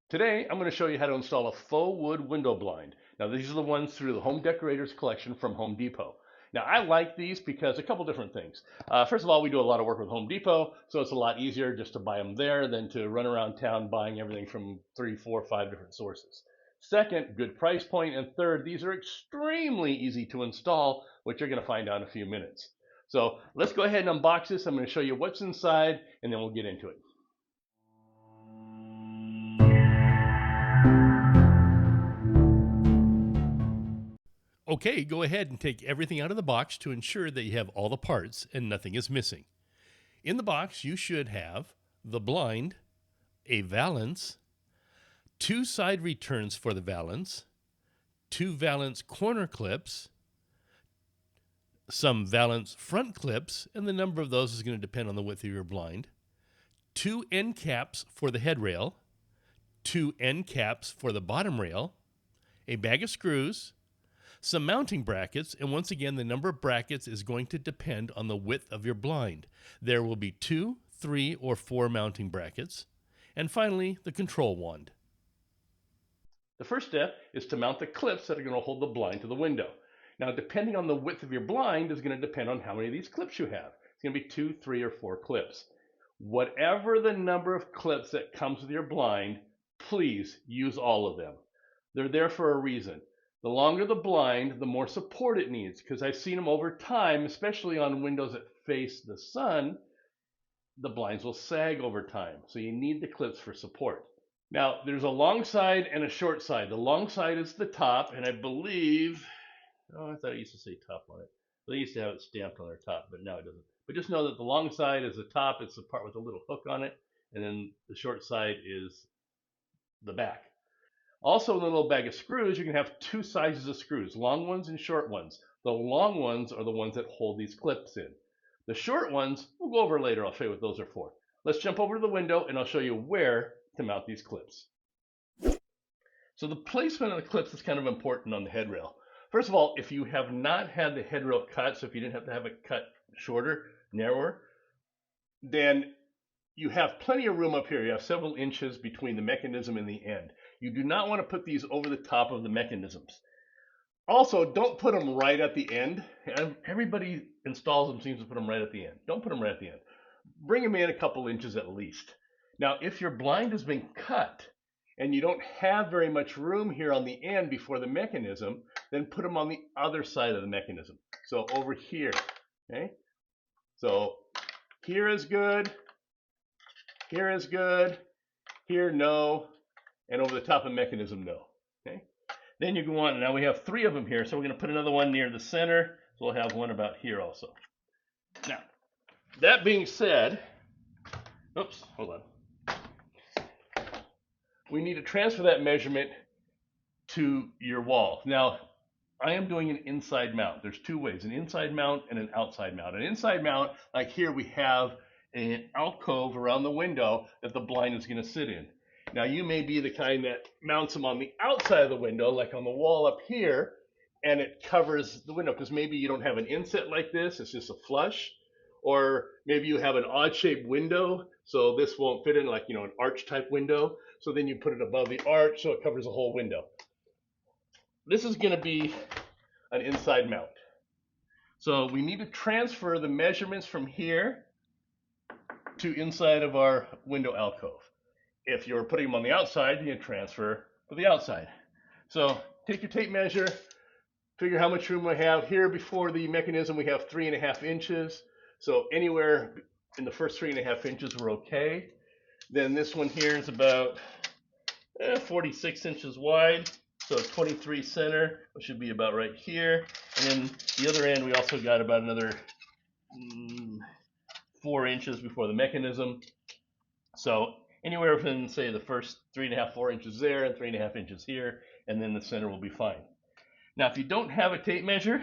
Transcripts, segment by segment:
Today, I'm going to show you how to install a faux wood window blind. Now, these are the ones through the Home Decorators collection from Home Depot. Now, I like these because a couple different things. First of all, we do a lot of work with Home Depot, so it's a lot easier just to buy them there than to run around town buying everything from 3, 4, 5 different sources. Second, good price point. And third, these are extremely easy to install, which you're going to find out in a few minutes. So let's go ahead and unbox this. I'm going to show you what's inside, and then we'll get into it. Okay, go ahead and take everything out of the box to ensure that you have all the parts and nothing is missing. In the box, you should have the blind, a valance, 2 side returns for the valance, 2 valance corner clips, some valance front clips, and the number of those is going to depend on the width of your blind, 2 end caps for the head rail, 2 end caps for the bottom rail, a bag of screws, some mounting brackets, and once again, the number of brackets is going to depend on the width of your blind. There will be 2, 3, or 4 mounting brackets. And finally, the control wand. The first step is to mount the clips that are going to hold the blind to the window. Now, depending on the width of your blind is going to depend on how many of these clips you have. It's going to be 2, 3, or 4 clips. Whatever the number of clips that comes with your blind, please use all of them. They're there for a reason. The longer the blind, the more support it needs, because I've seen them over time, especially on windows that face the sun, the blinds will sag over time. So you need the clips for support. Now, there's a long side and a short side. The long side is the top, and I believe, I thought it used to say top on it. They used to have it stamped on their top, but now it doesn't. But just know that the long side is the top. It's the part with a little hook on it, and then the short side is the back. Also, in the little bag of screws, you can have 2 sizes of screws, long ones and short ones. The long ones are the ones that hold these clips in. The short ones, we'll go over later. I'll show you what those are for. Let's jump over to the window, and I'll show you where to mount these clips. So the placement of the clips is kind of important on the head rail. First of all, if you have not had the head rail cut, so if you didn't have to have it cut shorter, narrower, then you have plenty of room up here. You have several inches between the mechanism and the end. You do not want to put these over the top of the mechanisms. Also, don't put them right at the end. Everybody installs them, seems to put them right at the end. Don't put them right at the end. Bring them in a couple inches at least. Now, if your blind has been cut and you don't have very much room here on the end before the mechanism, then put them on the other side of the mechanism. So over here, okay? So here is good. Here is good, here no, and over the top of the mechanism no. Okay. Then you go on, now we have 3 of them here, so we're going to put another one near the center, so we'll have one about here also. Now, that being said, oops, hold on. We need to transfer that measurement to your wall. Now, I am doing an inside mount. There's 2 ways, an inside mount and an outside mount. An inside mount, like here we have an alcove around the window that the blind is going to sit in. Now, you may be the kind that mounts them on the outside of the window, like on the wall up here, and it covers the window, because maybe you don't have an inset like this, it's just a flush, or maybe you have an odd-shaped window, so this won't fit in, like, an arch-type window, so then you put it above the arch, so it covers the whole window. This is going to be an inside mount. So we need to transfer the measurements from here to inside of our window alcove. If you're putting them on the outside, you transfer to the outside. So take your tape measure, figure how much room we have. Here before the mechanism we have 3.5 inches. So anywhere in the first 3.5 inches we're okay. Then this one here is about 46 inches wide. So 23 center, which should be about right here. And then the other end we also got about another 4 inches before the mechanism. So anywhere from, say, the first 3.5, 4 inches there and 3.5 inches here, and then the center will be fine. Now, if you don't have a tape measure,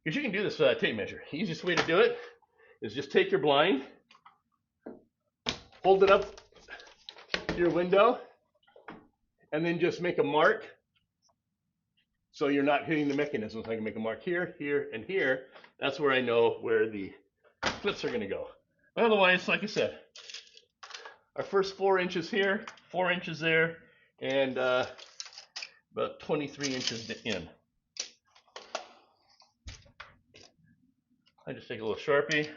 because you can do this with a tape measure, the easiest way to do it is just take your blind, hold it up to your window, and then just make a mark so you're not hitting the mechanism. So I can make a mark here, here, and here. That's where I know where the clips are going to go. But otherwise, like I said, our first 4 inches here, 4 inches there, and about 23 inches in. I just take a little Sharpie,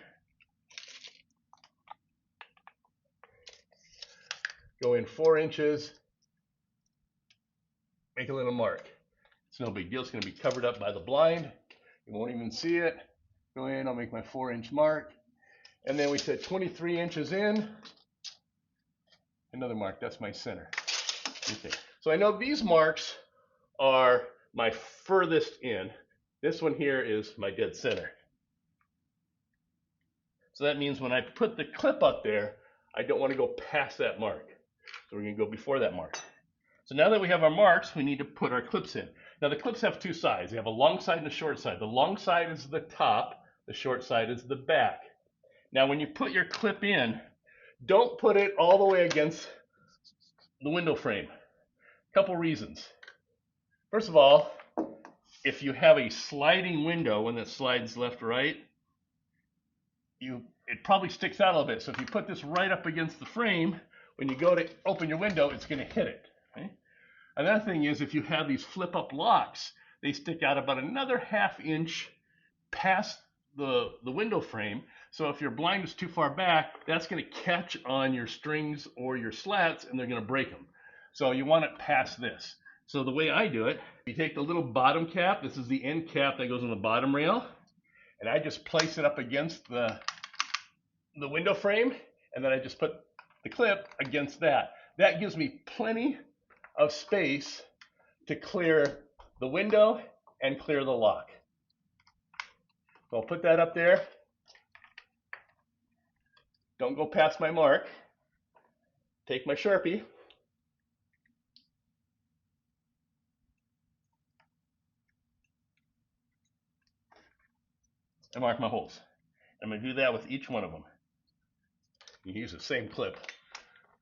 go in 4 inches, make a little mark. It's no big deal. It's going to be covered up by the blind. You won't even see it. Go in, I'll make my 4-inch mark. And then we said 23 inches in, another mark. That's my center. Okay. So I know these marks are my furthest in. This one here is my dead center. So that means when I put the clip up there, I don't want to go past that mark. So we're going to go before that mark. So now that we have our marks, we need to put our clips in. Now the clips have two sides. They have a long side and a short side. The long side is the top, the short side is the back. Now when you put your clip in, don't put it all the way against the window frame. A couple reasons. First of all, if you have a sliding window, one that slides left or right, it probably sticks out a little bit. So if you put this right up against the frame, when you go to open your window, it's going to hit it. Okay? Another thing is if you have these flip up locks, they stick out about another ½ inch past the window frame. So if your blind is too far back, that's going to catch on your strings or your slats and they're going to break them. So you want it past this. So the way I do it, you take the little bottom cap. This is the end cap that goes on the bottom rail. And I just place it up against the window frame. And then I just put the clip against that. That gives me plenty of space to clear the window and clear the lock. So I'll put that up there. Don't go past my mark. Take my Sharpie. And mark my holes. I'm going to do that with each one of them. You use the same clip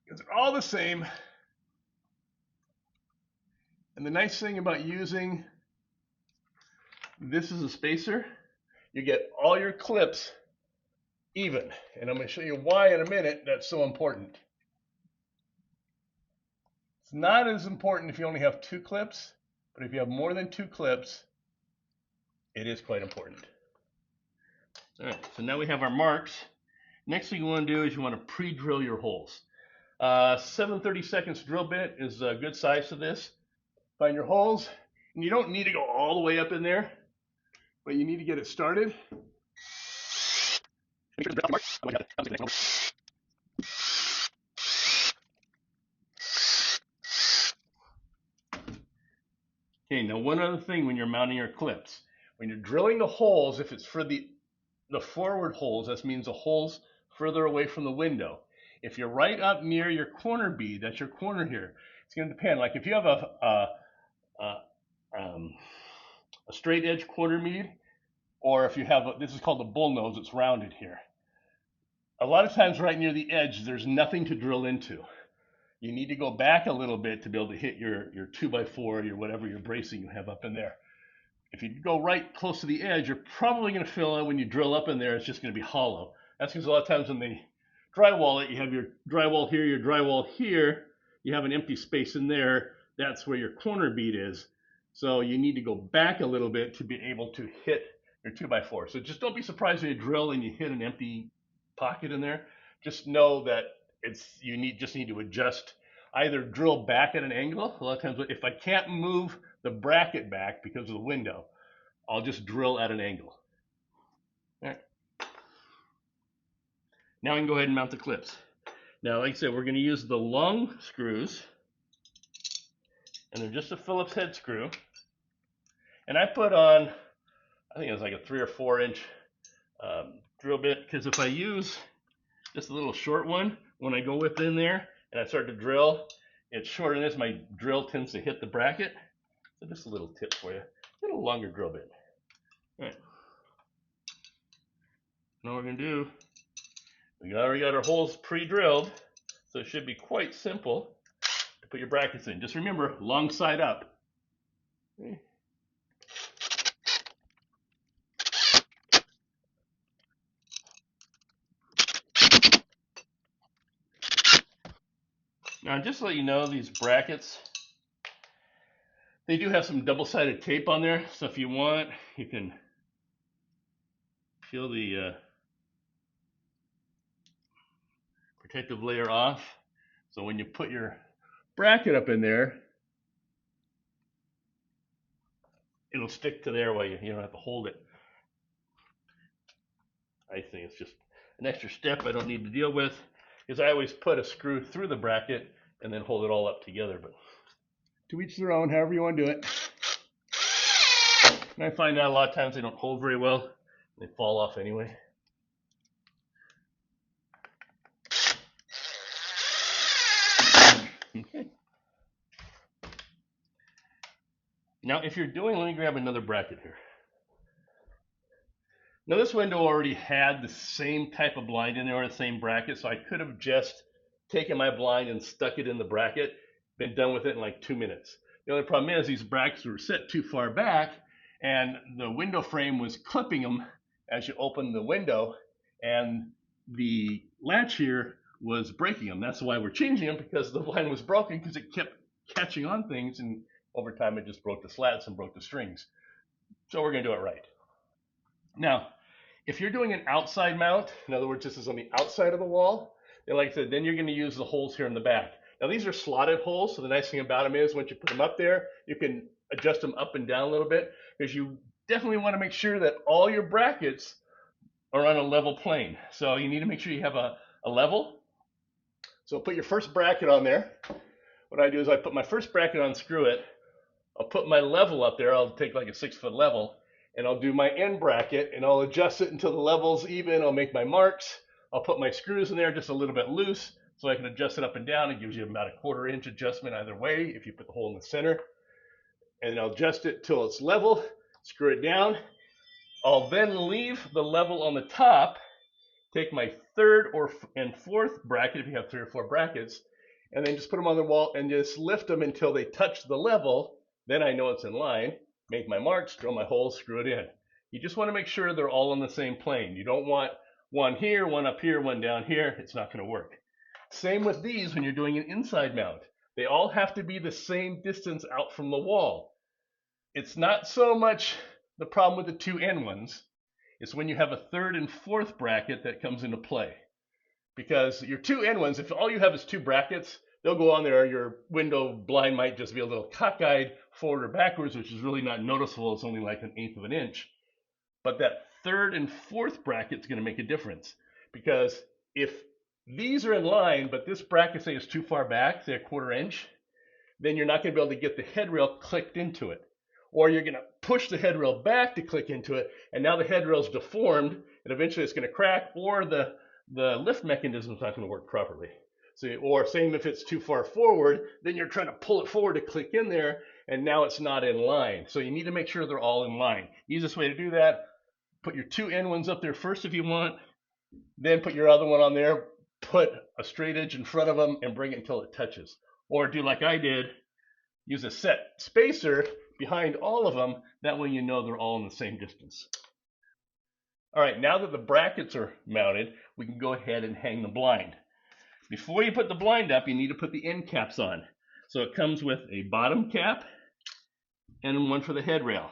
because they're all the same. And the nice thing about using this as a spacer, you get all your clips even. And I'm going to show you why in a minute that's so important. It's not as important if you only have 2 clips, but if you have more than 2 clips, it is quite important. All right, so now we have our marks. Next thing you want to do is you want to pre-drill your holes. 7/32 drill bit is a good size for this. Find your holes, and you don't need to go all the way up in there, but you need to get it started. Okay, now one other thing when you're mounting your clips. When you're drilling the holes, if it's for the forward holes, that means the holes further away from the window. If you're right up near your corner bead, that's your corner here, it's going to depend. Like if you have a straight edge corner bead, or if you have this is called the bull nose, it's rounded here. A lot of times right near the edge, there's nothing to drill into. You need to go back a little bit to be able to hit your 2x4, your whatever your bracing you have up in there. If you go right close to the edge, you're probably going to feel it when you drill up in there, it's just going to be hollow. That's because a lot of times when they drywall it, you have your drywall here, your drywall here, you have an empty space in there. That's where your corner bead is. So you need to go back a little bit to be able to hit your 2x4. So just don't be surprised when you drill and you hit an empty pocket in there. Just know that you just need to adjust. Either drill back at an angle. A lot of times if I can't move the bracket back because of the window, I'll just drill at an angle. All right. Now I can go ahead and mount the clips. Now, like I said, we're going to use the long screws, and they're just a Phillips head screw. And I put on, I think it was like a 3 or 4 inch drill bit, because if I use just a little short one, when I go within there and I start to drill, it's shorter than this, my drill tends to hit the bracket. So just a little tip for you, a little longer drill bit. All right. Now what we're going to do, we already got our holes pre-drilled, so it should be quite simple to put your brackets in. Just remember, long side up. Okay. Now just to let you know, these brackets They do have some double-sided tape on there, so if you want, you can peel the protective layer off. So when you put your bracket up in there, it'll stick to there while you don't have to hold it. I think it's just an extra step I don't need to deal with, because I always put a screw through the bracket and then hold it all up together. But to each their own, however you want to do it. And I find out a lot of times they don't hold very well. They fall off anyway. Okay. Now, if you're doing, let me grab another bracket here. Now, this window already had the same type of blind in there, or the same bracket, so I could have just taken my blind and stuck it in the bracket, been done with it in like 2 minutes. The only problem is these brackets were set too far back, and the window frame was clipping them as you open the window, and the latch here was breaking them. That's why we're changing them, because the blind was broken because it kept catching on things, and over time it just broke the slats and broke the strings. So we're going to do it right. Now, if you're doing an outside mount, in other words, this is on the outside of the wall, then like I said, then you're going to use the holes here in the back. Now, these are slotted holes, so the nice thing about them is once you put them up there, you can adjust them up and down a little bit, because you definitely want to make sure that all your brackets are on a level plane. So you need to make sure you have a level. So put your first bracket on there. What I do is I put my first bracket on, screw it. I'll put my level up there. I'll take like a 6-foot level, and I'll do my end bracket, and I'll adjust it until the level's even. I'll make my marks. I'll put my screws in there just a little bit loose so I can adjust it up and down. It gives you about a 1/4 inch adjustment either way if you put the hole in the center. And I'll adjust it till it's level, screw it down. I'll then leave the level on the top, take my third and fourth bracket, if you have 3 or 4 brackets, and then just put them on the wall and just lift them until they touch the level. Then I know it's in line. Make my marks, drill my holes, screw it in. You just want to make sure they're all on the same plane. You don't want one here, one up here, one down here. It's not going to work. Same with these when you're doing an inside mount. They all have to be the same distance out from the wall. It's not so much the problem with the 2 end ones. It's when you have a 3rd and 4th bracket that comes into play. Because your 2 end ones, if all you have is 2 brackets, they'll go on there. Your window blind might just be a little cockeyed forward or backwards, which is really not noticeable. It's only like 1/8 of an inch. But that 3rd and 4th bracket is going to make a difference. Because if these are in line, but this bracket, say, is too far back, say 1/4 inch, then you're not going to be able to get the headrail clicked into it. Or you're going to push the headrail back to click into it, and now the headrail is deformed, and eventually it's going to crack, or the lift mechanism is not going to work properly. So, or same if it's too far forward, then you're trying to pull it forward to click in there, and now it's not in line. So you need to make sure they're all in line. Easiest way to do that, put your 2 end ones up there first if you want, then put your other one on there, put a straight edge in front of them, and bring it until it touches. Or do like I did, use a set spacer behind all of them. That way you know they're all in the same distance. All right, now that the brackets are mounted, we can go ahead and hang the blind. Before you put the blind up, you need to put the end caps on. So it comes with a bottom cap and one for the headrail.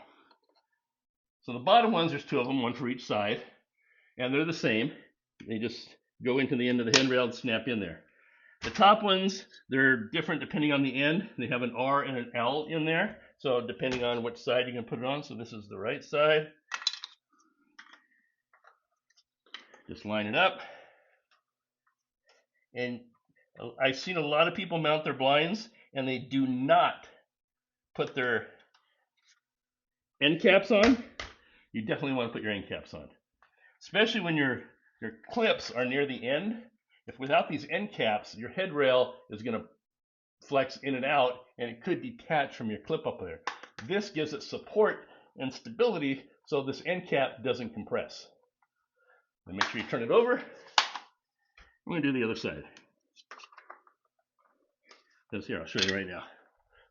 So the bottom ones, there's 2 of them, one for each side, and they're the same. They just go into the end of the handrail and snap in there. The top ones, they're different depending on the end. They have an R and an L in there, so depending on which side you can put it on. So this is the right side. Just line it up. And I've seen a lot of people mount their blinds, and they do not put their end caps on. You definitely want to put your end caps on, especially when your clips are near the end. If without these end caps, your headrail is going to flex in and out, and it could detach from your clip up there. This gives it support and stability, so this end cap doesn't compress. Then make sure you turn it over. I'm going to do the other side. Because here, I'll show you right now.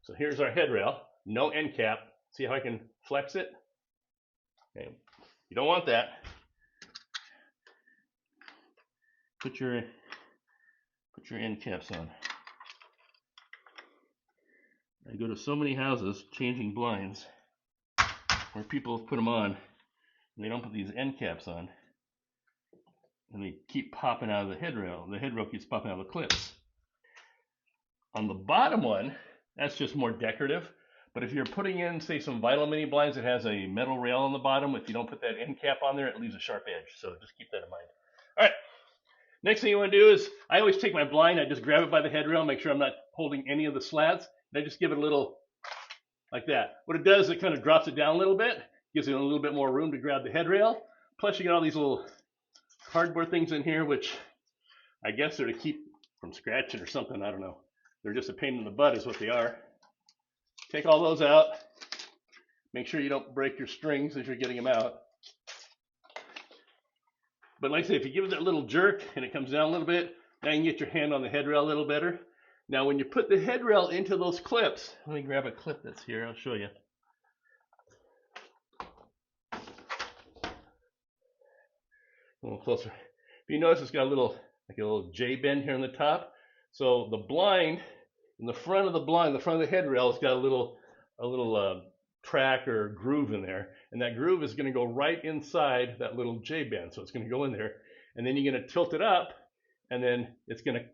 So here's our headrail, no end cap. See how I can flex it? Okay. You don't want that. Put your end caps on. I go to so many houses changing blinds where people put them on and they don't put these end caps on, and they keep popping out of the headrail. The headrail keeps popping out of the clips. On the bottom one, that's just more decorative. But if you're putting in, say, some vinyl mini blinds that has a metal rail on the bottom, if you don't put that end cap on there, it leaves a sharp edge. So just keep that in mind. All right. Next thing you want to do is, I always take my blind, I just grab it by the headrail, make sure I'm not holding any of the slats, and I just give it a little like that. What it does, it kind of drops it down a little bit, gives it a little bit more room to grab the headrail. Plus you get all these little cardboard things in here, which I guess they're to keep from scratching or something, I don't know. They're just a pain in the butt is what they are. Take all those out. Make sure you don't break your strings as you're getting them out. But like I say, if you give it that little jerk and it comes down a little bit, now you can get your hand on the headrail a little better. Now when you put the headrail into those clips, let me grab a clip that's here, I'll show you. A little closer. If you notice, it's got a little J bend here on the top. So the blind, in the front of the blind, the front of the headrail, it's got a little track or groove in there, and that groove is going to go right inside that little J bend. So it's going to go in there, and then you're going to tilt it up, and then it's going to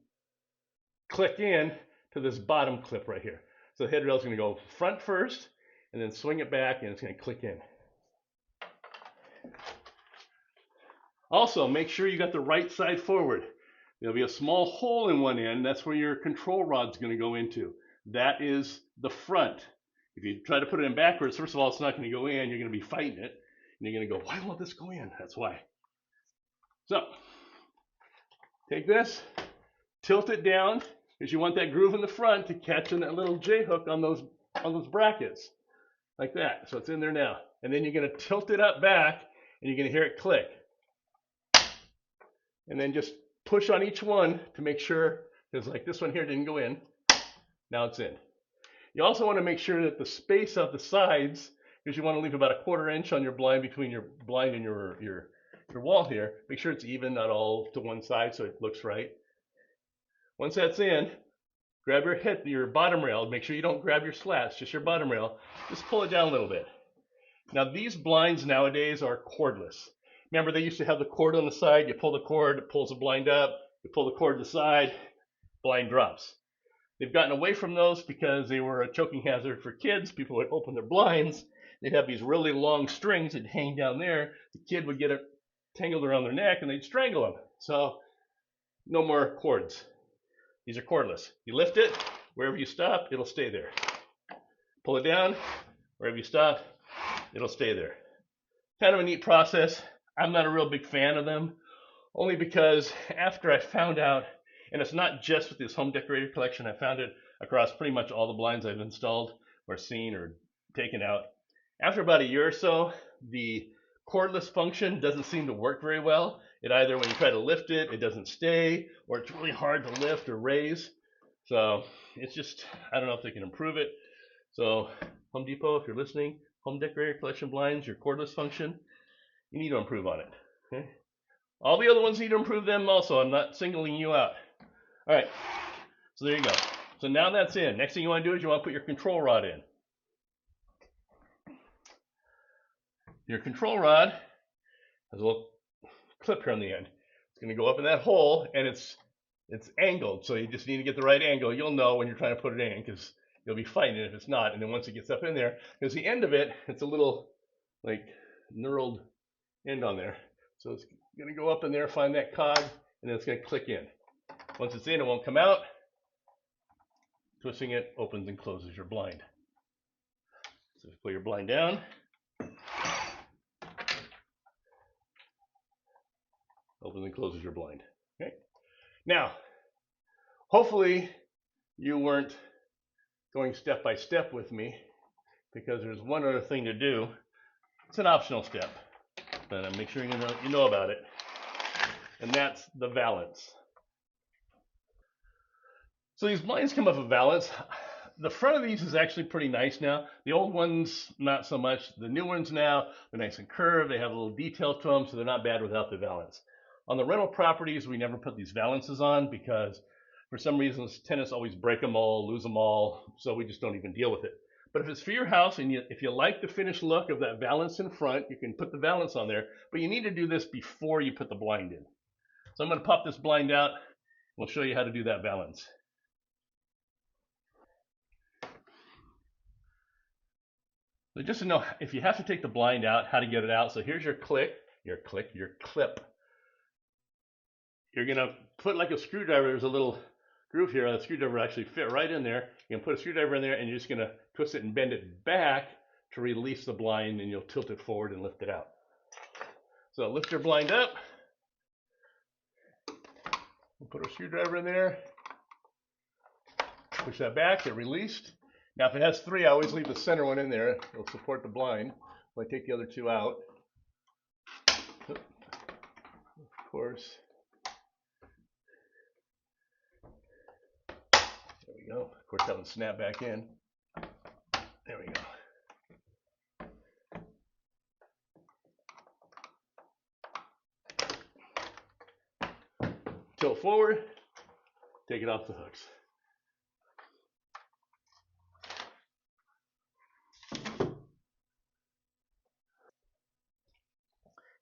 click in to this bottom clip right here. So the headrail is going to go front first, and then swing it back, and it's going to click in. Also, make sure you got the right side forward. There'll be a small hole in one end. That's where your control rod's going to go into. That is the front. If you try to put it in backwards, first of all, it's not going to go in. You're going to be fighting it. And you're going to go, why won't this go in? That's why. So, take this, tilt it down, because you want that groove in the front to catch in that little J hook on those brackets. Like that. So it's in there now. And then you're going to tilt it up back, and you're going to hear it click. And then just push on each one to make sure, because like this one here didn't go in. Now it's in. You also want to make sure that the space of the sides, because you want to leave about a 1/4 inch on your blind between your blind and your wall here. Make sure it's even, not all to one side, so it looks right. Once that's in, grab your bottom rail. Make sure you don't grab your slats, just your bottom rail. Just pull it down a little bit. Now these blinds nowadays are cordless. Remember, they used to have the cord on the side. You pull the cord, it pulls the blind up. You pull the cord to the side, blind drops. They've gotten away from those because they were a choking hazard for kids. People would open their blinds. They'd have these really long strings that hang down there. The kid would get it tangled around their neck and they'd strangle them. So no more cords. These are cordless. You lift it, wherever you stop, it'll stay there. Pull it down, wherever you stop, it'll stay there. Kind of a neat process. I'm not a real big fan of them, only because after I found out, and it's not just with this home decorator collection, I found it across pretty much all the blinds I've installed or seen or taken out. After about a year or so, the cordless function doesn't seem to work very well. It either, when you try to lift it, it doesn't stay, or it's really hard to lift or raise. So it's just, I don't know if they can improve it. So Home Depot, if you're listening, home decorator collection blinds, your cordless function, you need to improve on it. Okay? All the other ones need to improve them also. I'm not singling you out. All right, so there you go. So now that's in. Next thing you want to do is you want to put your control rod in. Your control rod has a little clip here on the end. It's going to go up in that hole, and it's angled, so you just need to get the right angle. You'll know when you're trying to put it in, because you'll be fighting it if it's not. And then once it gets up in there, because the end of it, it's a little like knurled end on there. So it's going to go up in there, find that cog, and then it's going to click in. Once it's in, it won't come out. Twisting it opens and closes your blind. So you put your blind down. Opens and closes your blind. Okay. Now, hopefully you weren't going step by step with me, because there's one other thing to do. It's an optional step, but make sure you know about it. And that's the valance. So these blinds come up with valance. The front of these is actually pretty nice now. The old ones, not so much. The new ones now, they're nice and curved. They have a little detail to them, so they're not bad without the valance. On the rental properties, we never put these valances on because For some reasons, tenants always break them all, lose them all, so we just don't even deal with it. But if it's for your house and if you like the finished look of that valance in front, you can put the valance on there, but you need to do this before you put the blind in. So I'm going to pop this blind out. We'll show you how to do that valance. So just to know if you have to take the blind out, how to get it out. So here's your clip. You're going to put like a screwdriver. There's a little groove here. A screwdriver actually fit right in there. You can put a screwdriver in there and you're just going to twist it and bend it back to release the blind, and you'll tilt it forward and lift it out. So lift your blind up. We'll put a screwdriver in there. Push that back, it released. Now if it has 3, I always leave the center one in there. It'll support the blind. I take the other 2 out. Of course. There we go. Of course, that would snap back in. There we go. Tilt forward, take it off the hooks.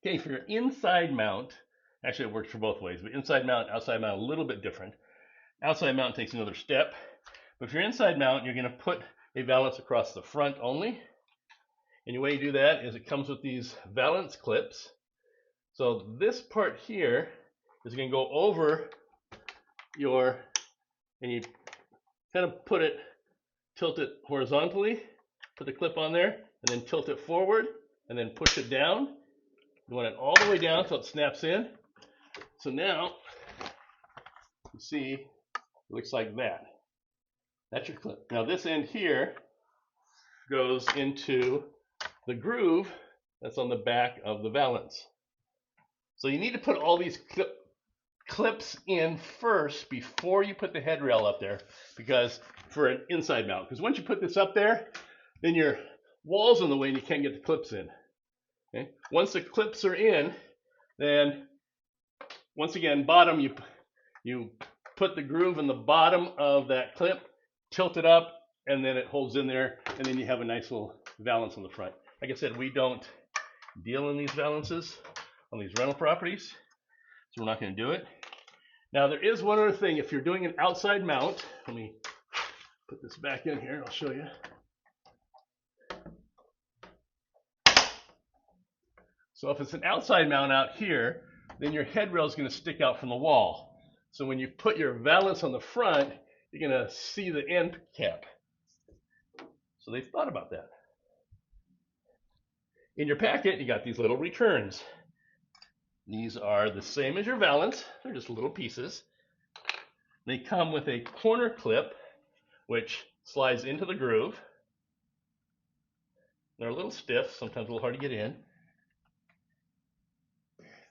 Okay, for your inside mount, actually it works for both ways, but inside mount, outside mount, a little bit different. Outside mount takes another step, but for your inside mount, you're going to put a valance across the front only. And the way you do that is it comes with these valance clips. So this part here is going to go over your, and you kind of put it, tilt it horizontally, put the clip on there, and then tilt it forward, and then push it down. You want it all the way down so it snaps in. So now, you see, it looks like that. That's your clip. Now this end here goes into the groove that's on the back of the valance. So you need to put all these clips in first before you put the headrail up there, because for an inside mount, because once you put this up there, then your wall's in the way and you can't get the clips in. Okay? Once the clips are in, then once again, bottom, you put the groove in the bottom of that clip, tilt it up, and then it holds in there, and then you have a nice little valance on the front. Like I said, we don't deal in these valances on these rental properties, so we're not going to do it. Now there is one other thing. If you're doing an outside mount, let me put this back in here and I'll show you. So if it's an outside mount out here, then your headrail is going to stick out from the wall. So when you put your valance on the front, you're going to see the end cap. So they've thought about that. In your packet, you got these little returns. These are the same as your valance. They're just little pieces. They come with a corner clip, which slides into the groove. They're a little stiff, sometimes a little hard to get in.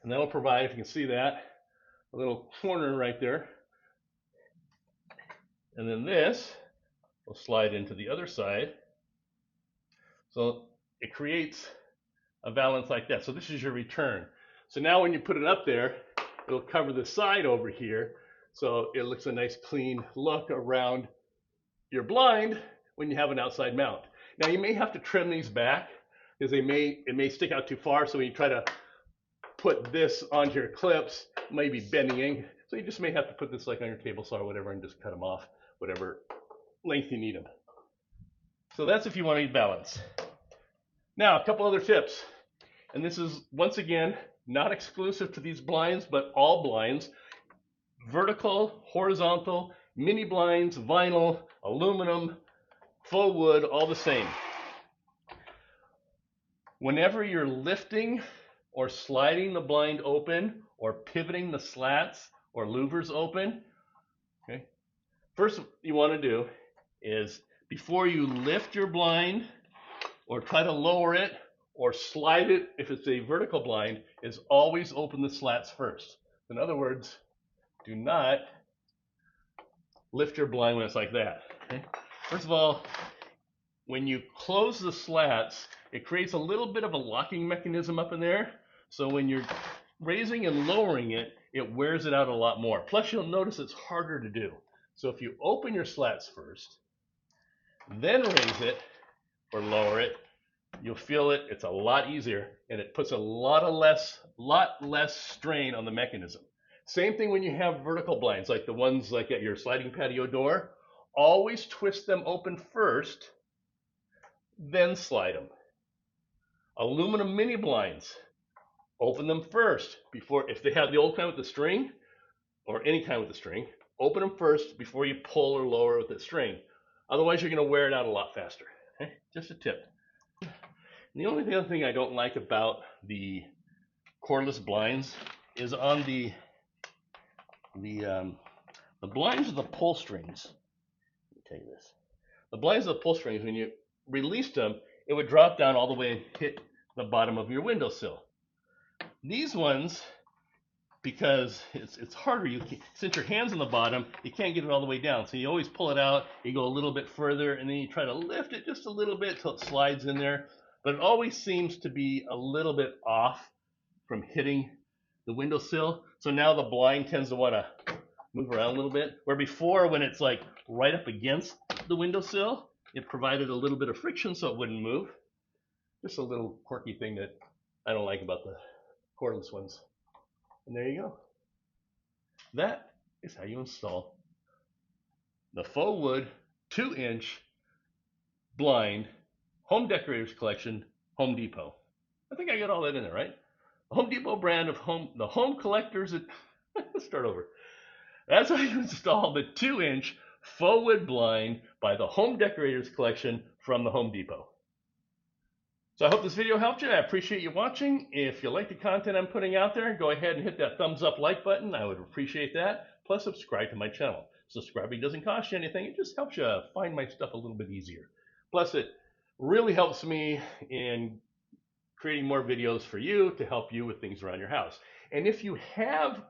And that'll provide, if you can see that, a little corner right there. And then this will slide into the other side. So it creates a valance like that. So this is your return. So now when you put it up there, it'll cover the side over here. So it looks a nice clean look around your blind when you have an outside mount. Now you may have to trim these back because it may stick out too far. So when you try to put this onto your clips, it may be bending in. So you just may have to put this like on your table saw or whatever and just cut them off, whatever length you need them. So that's if you want to use balance. Now, a couple other tips. And this is, once again, not exclusive to these blinds, but all blinds. Vertical, horizontal, mini blinds, vinyl, aluminum, faux wood, all the same. Whenever you're lifting or sliding the blind open or pivoting the slats or louvers open, okay, first what you want to do is before you lift your blind or try to lower it or slide it, if it's a vertical blind, is always open the slats first. In other words, do not lift your blind when it's like that. Okay? First of all, when you close the slats, it creates a little bit of a locking mechanism up in there. So when you're raising and lowering it, it wears it out a lot more. Plus, you'll notice it's harder to do. So if you open your slats first, then raise it or lower it, you'll feel it. It's a lot easier, and it puts a lot less strain on the mechanism. Same thing when you have vertical blinds, like the ones like at your sliding patio door. Always twist them open first, then slide them. Aluminum mini blinds, open them first before, if they have the old kind with the string, or any kind with the string, open them first before you pull or lower with the string. Otherwise, you're going to wear it out a lot faster. Okay? Just a tip. The only other thing I don't like about the cordless blinds is on the blinds of the pull strings. Let me tell you this. The blinds of the pull strings, when you released them, it would drop down all the way and hit the bottom of your windowsill. These ones, because it's harder, since your hand's on the bottom, you can't get it all the way down. So you always pull it out, you go a little bit further, and then you try to lift it just a little bit till it slides in there. But it always seems to be a little bit off from hitting the windowsill. So now the blind tends to want to move around a little bit. Where before, when it's like right up against the windowsill, it provided a little bit of friction so it wouldn't move. Just a little quirky thing that I don't like about the cordless ones. And there you go. That is how you install the Faux wood 2-inch blind Home Decorators collection, Home Depot. I think I got all that in there, right? The Home Depot brand of the home collectors. Let's start over. That's how you install the 2-inch faux wood blind by the Home Decorators collection from the Home Depot. So I hope this video helped you. I appreciate you watching. If you like the content I'm putting out there, go ahead and hit that thumbs up like button. I would appreciate that. Plus subscribe to my channel. Subscribing doesn't cost you anything. It just helps you find my stuff a little bit easier. Plus it really helps me in creating more videos for you to help you with things around your house. And if you have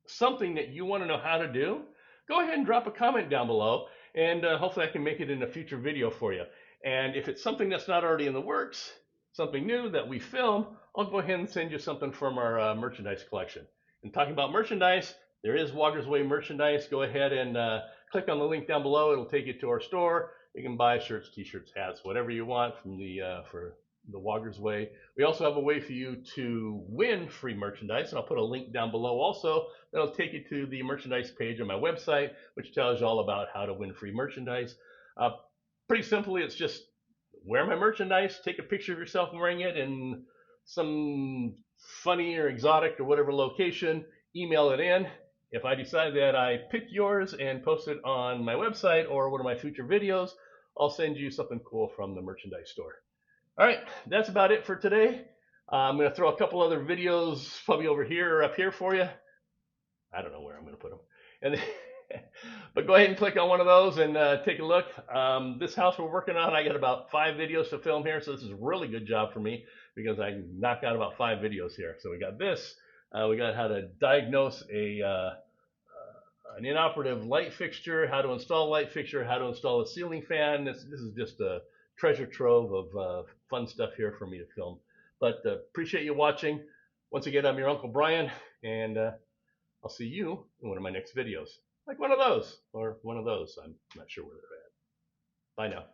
something that you want to know how to do, go ahead and drop a comment down below, and hopefully I can make it in a future video for you. And if it's something that's not already in the works, something new that we film, I'll go ahead and send you something from our merchandise collection. And talking about merchandise, there is Woggers Way merchandise. Go ahead and click on the link down below. It'll take you to our store. You can buy shirts, t-shirts, hats, whatever you want from for the Woggers Way. We also have a way for you to win free merchandise, and I'll put a link down below also. That'll take you to the merchandise page on my website, which tells you all about how to win free merchandise. Pretty simply, it's just wear my merchandise, take a picture of yourself wearing it in some funny or exotic or whatever location, email it in. If I decide that I picked yours and post it on my website or one of my future videos, I'll send you something cool from the merchandise store. All right, that's about it for today. I'm going to throw a couple other videos probably over here or up here for you. I don't know where I'm going to put them. And then, but go ahead and click on one of those and take a look. This house we're working on, I got about 5 videos to film here, so this is a really good job for me because I knocked out about 5 videos here. So we got this. We got how to diagnose an inoperative light fixture, how to install a light fixture, how to install a ceiling fan. This is just a treasure trove of fun stuff here for me to film. But appreciate you watching. Once again, I'm your Uncle Brian, and I'll see you in one of my next videos. Like one of those, or one of those. I'm not sure where they're at. Bye now.